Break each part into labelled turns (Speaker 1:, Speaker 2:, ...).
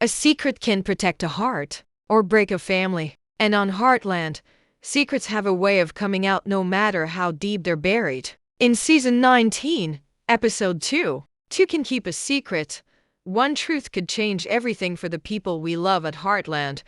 Speaker 1: A secret can protect a heart or break a family. And on Heartland, secrets have a way of coming out no matter how deep they're buried. In Season 19, Episode 2, Two Can Keep a Secret. One truth could change everything for the people we love at Heartland.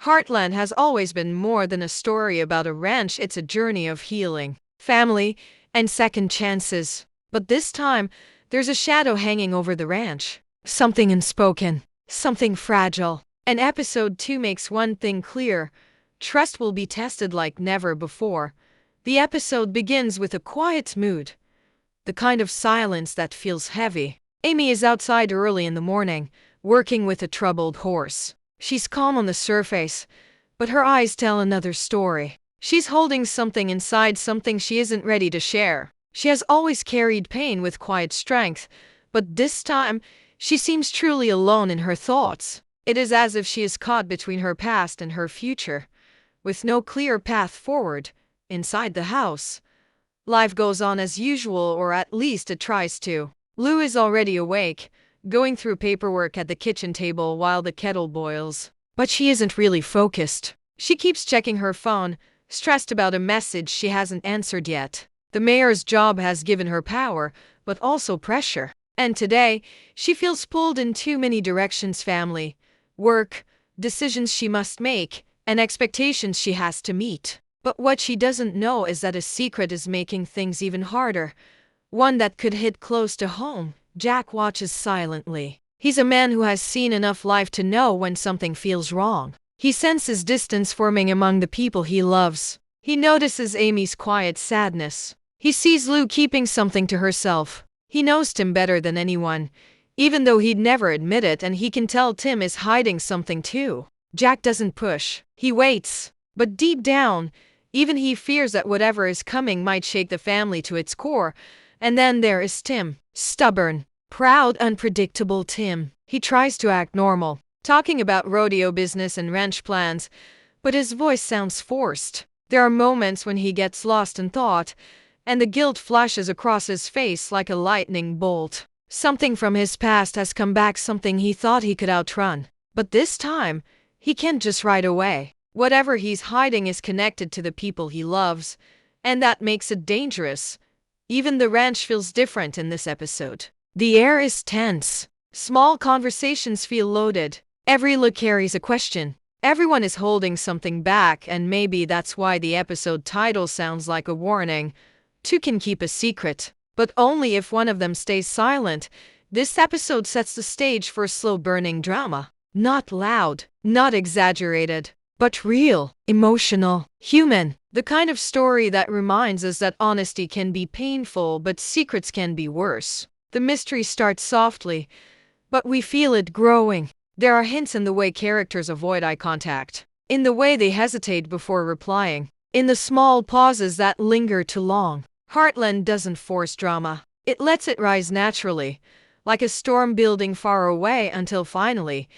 Speaker 1: Heartland has always been more than a story about a ranch. It's a journey of healing, family, and second chances. But this time, there's a shadow hanging over the ranch. Something unspoken, something fragile. And Episode 2 makes one thing clear. Trust will be tested like never before. The episode begins with a quiet mood, the kind of silence that feels heavy. Amy is outside early in the morning, working with a troubled horse. She's calm on the surface, but her eyes tell another story. She's holding something inside, something she isn't ready to share. She has always carried pain with quiet strength, but this time, she seems truly alone in her thoughts. It is as if she is caught between her past and her future, with no clear path forward. Inside the house, life goes on as usual, or at least it tries to. Lou is already awake, going through paperwork at the kitchen table while the kettle boils. But she isn't really focused. She keeps checking her phone, stressed about a message she hasn't answered yet. The mayor's job has given her power, but also pressure. And today, she feels pulled in too many directions: family, work, decisions she must make, and expectations she has to meet. But what she doesn't know is that a secret is making things even harder. One that could hit close to home. Jack watches silently. He's a man who has seen enough life to know when something feels wrong. He senses distance forming among the people he loves. He notices Amy's quiet sadness. He sees Lou keeping something to herself. He knows Tim better than anyone, even though he'd never admit it, and he can tell Tim is hiding something too. Jack doesn't push. He waits. But deep down, even he fears that whatever is coming might shake the family to its core. And then there is Tim. Stubborn, proud, unpredictable Tim. He tries to act normal, talking about rodeo business and ranch plans, but his voice sounds forced. There are moments when he gets lost in thought, and the guilt flashes across his face like a lightning bolt. Something from his past has come back, something he thought he could outrun. But this time, he can't just ride away. Whatever he's hiding is connected to the people he loves, and that makes it dangerous. Even the ranch feels different in this episode. The air is tense. Small conversations feel loaded. Every look carries a question. Everyone is holding something back, and maybe that's why the episode title sounds like a warning. Two can keep a secret, but only if one of them stays silent. This episode sets the stage for a slow-burning drama. Not loud, not exaggerated, but real, emotional, human. The kind of story that reminds us that honesty can be painful, but secrets can be worse. The mystery starts softly, but we feel it growing. There are hints in the way characters avoid eye contact, in the way they hesitate before replying, in the small pauses that linger too long. Heartland doesn't force drama. It lets it rise naturally, like a storm building far away, until finally,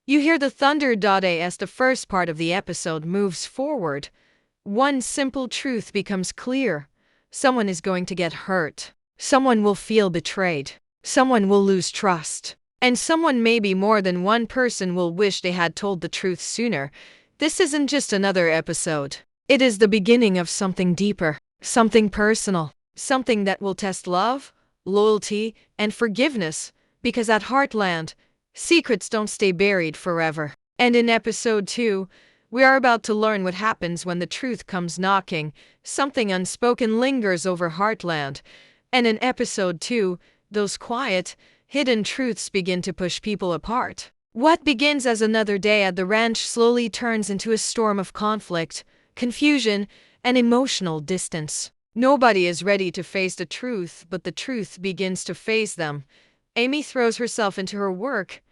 Speaker 1: you hear the thunder. As the first part of the episode moves forward, one simple truth becomes clear. Someone is going to get hurt. Someone will feel betrayed. Someone will lose trust. And someone, maybe more than one person, will wish they had told the truth sooner. This isn't just another episode. It is the beginning of something deeper, something personal, something that will test love, loyalty, and forgiveness. Because at Heartland, secrets don't stay buried forever. And in Episode 2, we are about to learn what happens when the truth comes knocking. Something unspoken lingers over Heartland. And in Episode 2, those quiet, hidden truths begin to push people apart. What begins as another day at the ranch slowly turns into a storm of conflict, confusion, and emotional distance. Nobody is ready to face the truth, but the truth begins to face them. Amy throws herself into her work,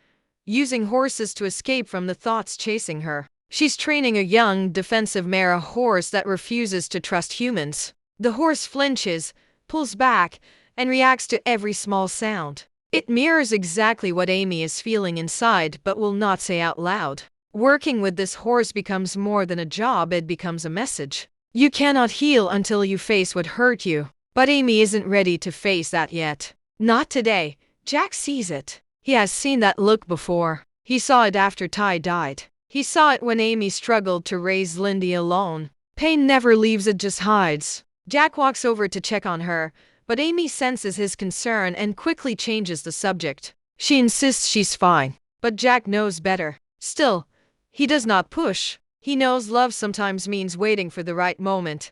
Speaker 1: using horses to escape from the thoughts chasing her. She's training a young, defensive mare, a horse that refuses to trust humans. The horse flinches, pulls back, and reacts to every small sound. It mirrors exactly what Amy is feeling inside but will not say out loud. Working with this horse becomes more than a job, it becomes a message. You cannot heal until you face what hurt you. But Amy isn't ready to face that yet. Not today. Jack sees it. He has seen that look before. He saw it after Ty died. He saw it when Amy struggled to raise Lindy alone. Pain never leaves, it just hides. Jack walks over to check on her, but Amy senses his concern and quickly changes the subject. She insists she's fine, but Jack knows better. Still, he does not push. He knows love sometimes means waiting for the right moment,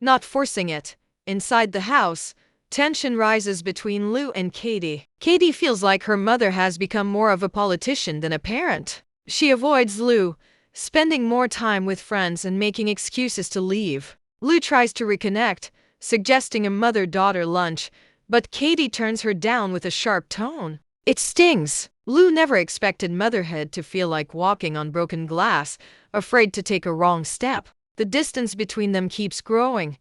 Speaker 1: not forcing it. Inside the house, tension rises between Lou and Katie. Katie feels like her mother has become more of a politician than a parent. She avoids Lou, spending more time with friends and making excuses to leave. Lou tries to reconnect, suggesting a mother-daughter lunch, but Katie turns her down with a sharp tone. It stings. Lou never expected motherhood to feel like walking on broken glass, afraid to take a wrong step. The distance between them keeps growing,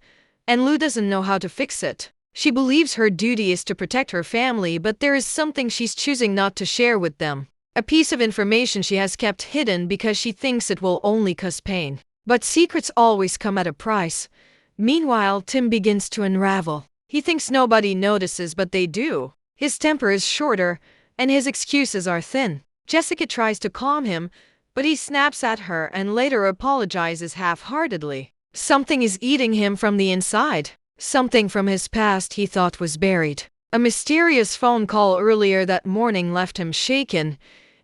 Speaker 1: and Lou doesn't know how to fix it. She believes her duty is to protect her family, but there is something she's choosing not to share with them. A piece of information she has kept hidden because she thinks it will only cause pain. But secrets always come at a price. Meanwhile, Tim begins to unravel. He thinks nobody notices, but they do. His temper is shorter, and his excuses are thin. Jessica tries to calm him, but he snaps at her and later apologizes half-heartedly. Something is eating him from the inside. Something from his past he thought was buried. A mysterious phone call earlier that morning left him shaken,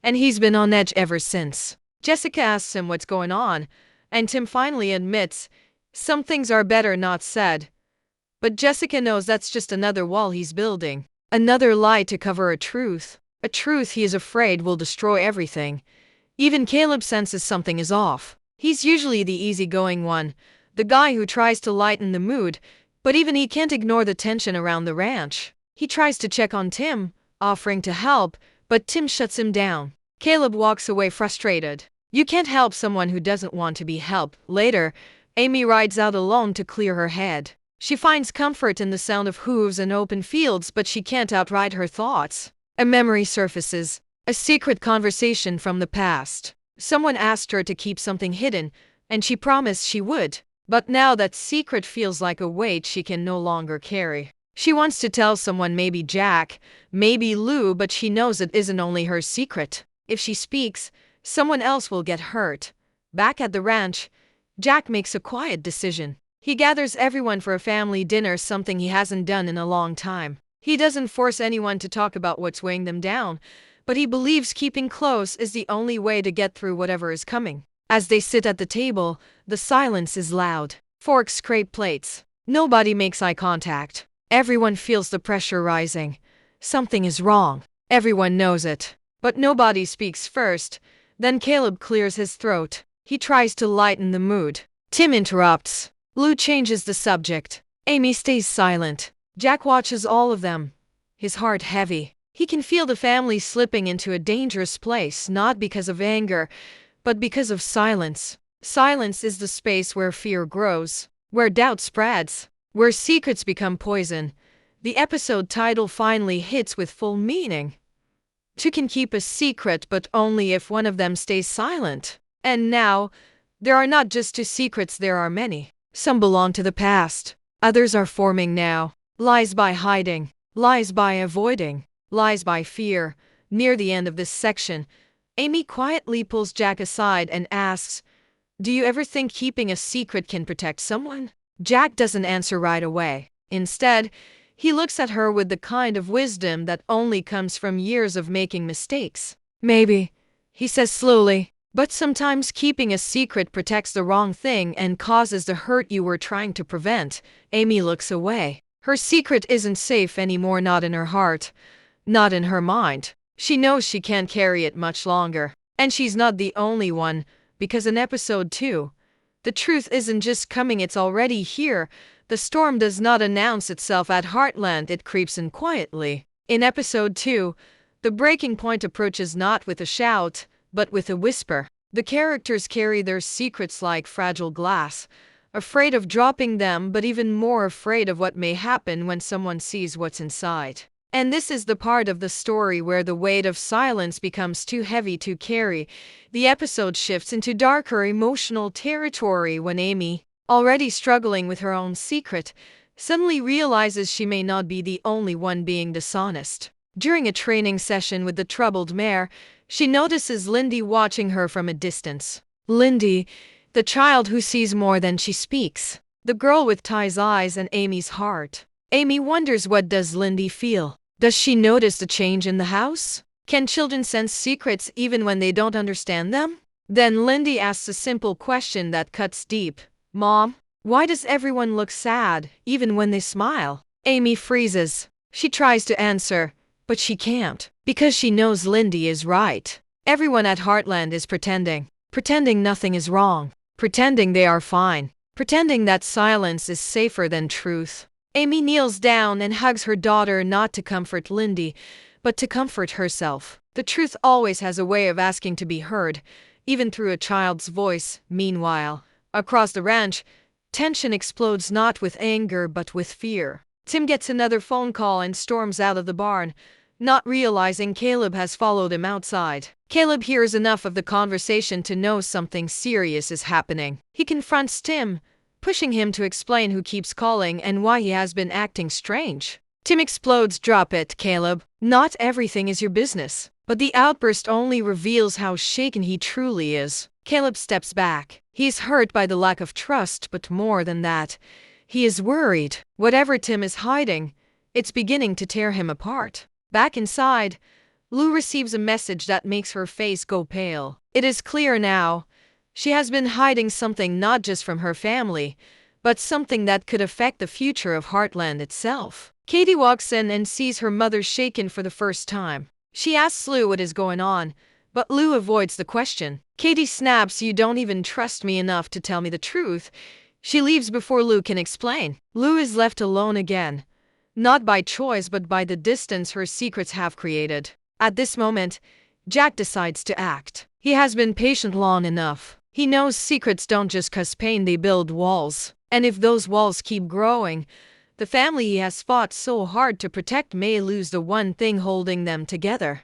Speaker 1: and he's been on edge ever since. Jessica asks him what's going on, and Tim finally admits some things are better not said. But Jessica knows that's just another wall he's building. Another lie to cover a truth he is afraid will destroy everything. Even Caleb senses something is off. He's usually the easygoing one, the guy who tries to lighten the mood, but even he can't ignore the tension around the ranch. He tries to check on Tim, offering to help, but Tim shuts him down. Caleb walks away frustrated. You can't help someone who doesn't want to be helped. Later, Amy rides out alone to clear her head. She finds comfort in the sound of hooves and open fields, but she can't outride her thoughts. A memory surfaces, a secret conversation from the past. Someone asked her to keep something hidden, and she promised she would. But now that secret feels like a weight she can no longer carry. She wants to tell someone, maybe Jack, maybe Lou, but she knows it isn't only her secret. If she speaks, someone else will get hurt. Back at the ranch, Jack makes a quiet decision. He gathers everyone for a family dinner, something he hasn't done in a long time. He doesn't force anyone to talk about what's weighing them down, but he believes keeping close is the only way to get through whatever is coming. As they sit at the table, the silence is loud. Forks scrape plates. Nobody makes eye contact. Everyone feels the pressure rising. Something is wrong. Everyone knows it. But nobody speaks first. Then Caleb clears his throat. He tries to lighten the mood. Tim interrupts. Lou changes the subject. Amy stays silent. Jack watches all of them, his heart heavy. He can feel the family slipping into a dangerous place, not because of anger, but because of silence. Silence is the space where fear grows, where doubt spreads, where secrets become poison. The episode title finally hits with full meaning. Two can keep a secret, but only if one of them stays silent. And now, there are not just two secrets, there are many. Some belong to the past. Others are forming now. Lies by hiding. Lies by avoiding. Lies by fear. Near the end of this section, Amy quietly pulls Jack aside and asks, "Do you ever think keeping a secret can protect someone?" Jack doesn't answer right away. Instead, he looks at her with the kind of wisdom that only comes from years of making mistakes. "Maybe," he says slowly. "But sometimes keeping a secret protects the wrong thing and causes the hurt you were trying to prevent." Amy looks away. Her secret isn't safe anymore, not in her heart, not in her mind. She knows she can't carry it much longer. And she's not the only one, because in episode 2, the truth isn't just coming, it's already here. The storm does not announce itself at Heartland, it creeps in quietly. In episode 2, the breaking point approaches not with a shout, but with a whisper. The characters carry their secrets like fragile glass, afraid of dropping them, but even more afraid of what may happen when someone sees what's inside. And this is the part of the story where the weight of silence becomes too heavy to carry. The episode shifts into darker emotional territory when Amy, already struggling with her own secret, suddenly realizes she may not be the only one being dishonest. During a training session with the troubled mare, she notices Lindy watching her from a distance. Lindy, the child who sees more than she speaks. The girl with Ty's eyes and Amy's heart. Amy wonders, what does Lindy feel? Does she notice the change in the house? Can children sense secrets even when they don't understand them? Then Lindy asks a simple question that cuts deep. Mom, why does everyone look sad, even when they smile? Amy freezes. She tries to answer, but she can't, because she knows Lindy is right. Everyone at Heartland is pretending. Pretending nothing is wrong. Pretending they are fine. Pretending that silence is safer than truth. Amy kneels down and hugs her daughter, not to comfort Lindy, but to comfort herself. The truth always has a way of asking to be heard, even through a child's voice. Meanwhile, across the ranch, tension explodes, not with anger but with fear. Tim gets another phone call and storms out of the barn, not realizing Caleb has followed him outside. Caleb hears enough of the conversation to know something serious is happening. He confronts Tim, pushing him to explain who keeps calling and why he has been acting strange. Tim explodes. Drop it, Caleb. Not everything is your business. But the outburst only reveals how shaken he truly is. Caleb steps back. He's hurt by the lack of trust, but more than that, he is worried. Whatever Tim is hiding, it's beginning to tear him apart. Back inside, Lou receives a message that makes her face go pale. It is clear now. She has been hiding something, not just from her family, but something that could affect the future of Heartland itself. Katie walks in and sees her mother shaken for the first time. She asks Lou what is going on, but Lou avoids the question. Katie snaps, "You don't even trust me enough to tell me the truth." She leaves before Lou can explain. Lou is left alone again, not by choice but by the distance her secrets have created. At this moment, Jack decides to act. He has been patient long enough. He knows secrets don't just cause pain, they build walls. And if those walls keep growing, the family he has fought so hard to protect may lose the one thing holding them together: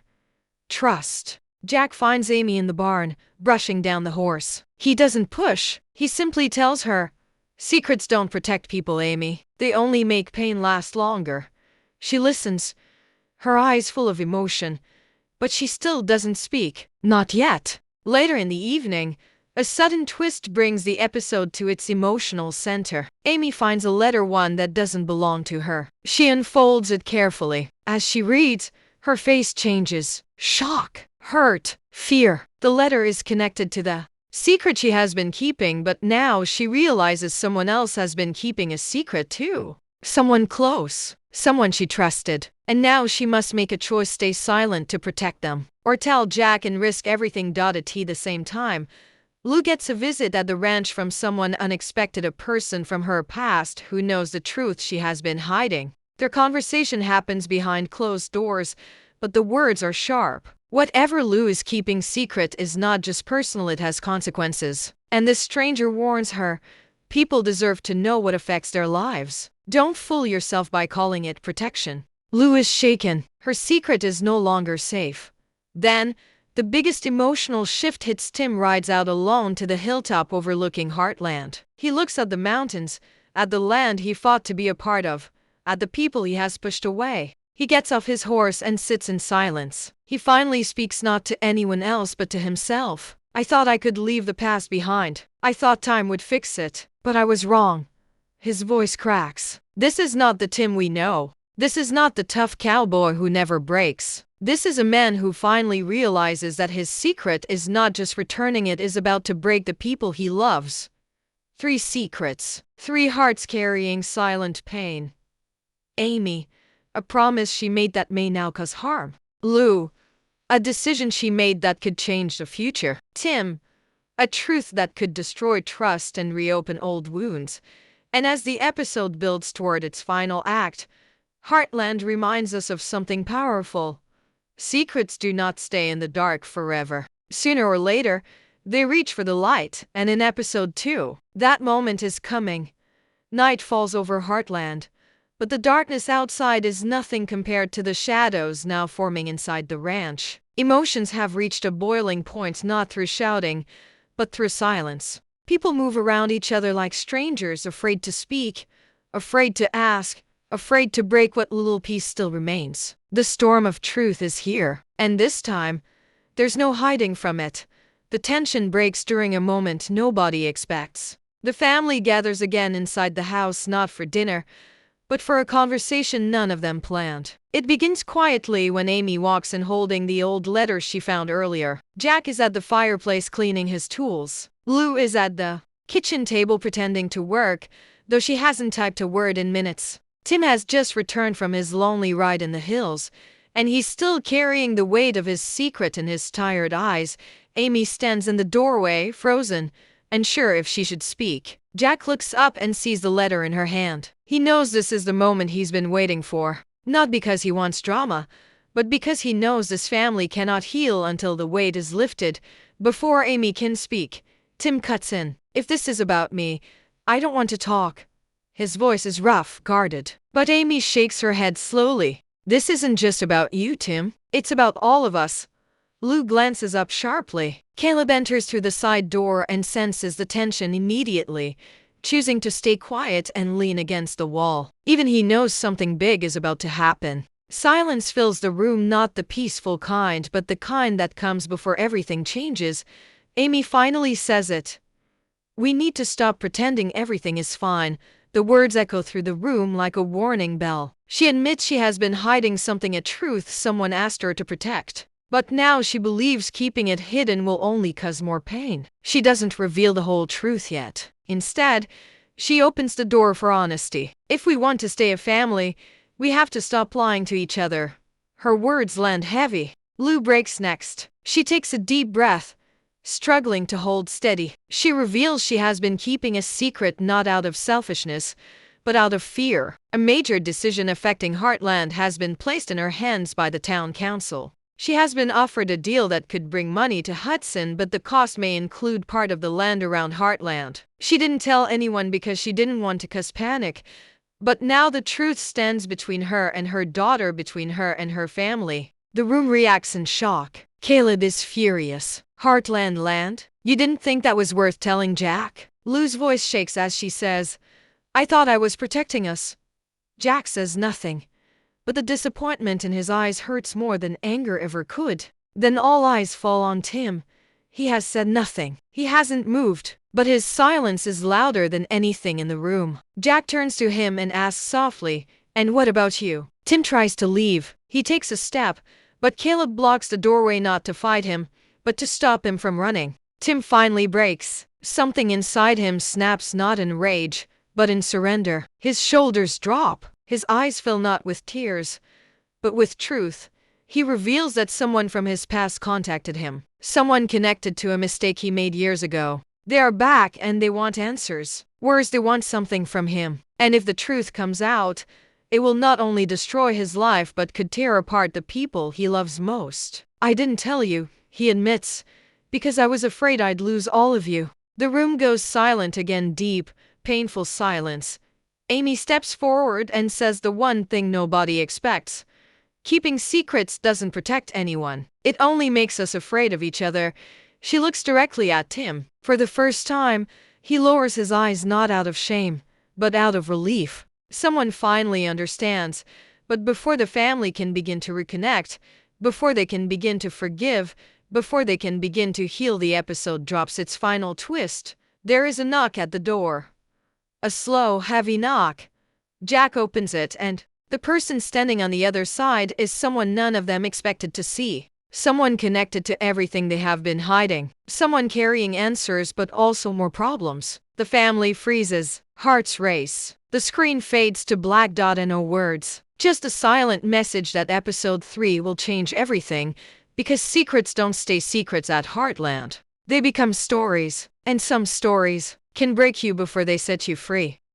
Speaker 1: trust. Jack finds Amy in the barn, brushing down the horse. He doesn't push. He simply tells her, "Secrets don't protect people, Amy. They only make pain last longer." She listens, her eyes full of emotion, but she still doesn't speak. Not yet. Later in the evening, a sudden twist brings the episode to its emotional center. Amy finds a letter, one that doesn't belong to her. She unfolds it carefully. As she reads, her face changes. Shock, hurt, fear. The letter is connected to the secret she has been keeping, but now she realizes someone else has been keeping a secret too. Someone close, someone she trusted. And now she must make a choice: stay silent to protect them, or tell Jack and risk everything. At the same time, Lou gets a visit at the ranch from someone unexpected, a person from her past who knows the truth she has been hiding. Their conversation happens behind closed doors, but the words are sharp. Whatever Lou is keeping secret is not just personal, it has consequences. And this stranger warns her, people deserve to know what affects their lives. Don't fool yourself by calling it protection. Lou is shaken. Her secret is no longer safe. Then, the biggest emotional shift hits. Tim rides out alone to the hilltop overlooking Heartland. He looks at the mountains, at the land he fought to be a part of, at the people he has pushed away. He gets off his horse and sits in silence. He finally speaks, not to anyone else but to himself. "I thought I could leave the past behind. I thought time would fix it, but I was wrong." His voice cracks. This is not the Tim we know. This is not the tough cowboy who never breaks. This is a man who finally realizes that his secret is not just returning, it is about to break the people he loves. 3 secrets. 3 hearts carrying silent pain. Amy, a promise she made that may now cause harm. Lou, a decision she made that could change the future. Tim, a truth that could destroy trust and reopen old wounds. And as the episode builds toward its final act, Heartland reminds us of something powerful. Secrets do not stay in the dark forever. Sooner or later, they reach for the light, and in episode 2, that moment is coming. Night falls over Heartland, but the darkness outside is nothing compared to the shadows now forming inside the ranch. Emotions have reached a boiling point, not through shouting, but through silence. People move around each other like strangers, afraid to speak, afraid to ask, afraid to break what little piece still remains. The storm of truth is here, and this time, there's no hiding from it. The tension breaks during a moment nobody expects. The family gathers again inside the house, not for dinner, but for a conversation none of them planned. It begins quietly when Amy walks in holding the old letter she found earlier. Jack is at the fireplace cleaning his tools. Lou is at the kitchen table pretending to work, though she hasn't typed a word in minutes. Tim has just returned from his lonely ride in the hills, and he's still carrying the weight of his secret in his tired eyes. Amy stands in the doorway, frozen, unsure if she should speak. Jack looks up and sees the letter in her hand. He knows this is the moment he's been waiting for. Not because he wants drama, but because he knows this family cannot heal until the weight is lifted. Before Amy can speak, Tim cuts in. If this is about me, I don't want to talk. His voice is rough, guarded. But Amy shakes her head slowly. This isn't just about you, Tim. It's about all of us. Lou glances up sharply. Caleb enters through the side door and senses the tension immediately, choosing to stay quiet and lean against the wall. Even he knows something big is about to happen. Silence fills the room, not the peaceful kind, but the kind that comes before everything changes. Amy finally says it. We need to stop pretending everything is fine. The words echo through the room like a warning bell. She admits she has been hiding something, a truth someone asked her to protect. But now she believes keeping it hidden will only cause more pain. She doesn't reveal the whole truth yet. Instead, she opens the door for honesty. If we want to stay a family, we have to stop lying to each other. Her words land heavy. Lou breaks next. She takes a deep breath, struggling to hold steady. She reveals she has been keeping a secret not out of selfishness, but out of fear. A major decision affecting Heartland has been placed in her hands by the town council. She has been offered a deal that could bring money to Hudson, but the cost may include part of the land around Heartland. She didn't tell anyone because she didn't want to cause panic, but now the truth stands between her and her daughter, between her and her family. The room reacts in shock. Caleb is furious. Heartland land? You didn't think that was worth telling Jack? Lou's voice shakes as she says, I thought I was protecting us. Jack says nothing, but the disappointment in his eyes hurts more than anger ever could. Then all eyes fall on Tim. He has said nothing. He hasn't moved, but his silence is louder than anything in the room. Jack turns to him and asks softly, and what about you? Tim tries to leave. He takes a step, but Caleb blocks the doorway, not to fight him, but to stop him from running. Tim finally breaks. Something inside him snaps, not in rage, but in surrender. His shoulders drop. His eyes fill not with tears, but with truth. He reveals that someone from his past contacted him. Someone connected to a mistake he made years ago. They are back and they want answers. Worse, they want something from him. And if the truth comes out, it will not only destroy his life but could tear apart the people he loves most. I didn't tell you, he admits, because I was afraid I'd lose all of you. The room goes silent again, deep, painful silence. Amy steps forward and says the one thing nobody expects. Keeping secrets doesn't protect anyone. It only makes us afraid of each other. She looks directly at Tim. For the first time, he lowers his eyes, not out of shame, but out of relief. Someone finally understands. But before the family can begin to reconnect, before they can begin to forgive, before they can begin to heal, the episode drops its final twist. There is a knock at the door. A slow, heavy knock. Jack opens it, and the person standing on the other side is someone none of them expected to see. Someone connected to everything they have been hiding. Someone carrying answers but also more problems. The family freezes. Hearts race. The screen fades to black dot and no words. Just a silent message that episode 3 will change everything, because secrets don't stay secrets at Heartland. They become stories, and some stories can break you before they set you free.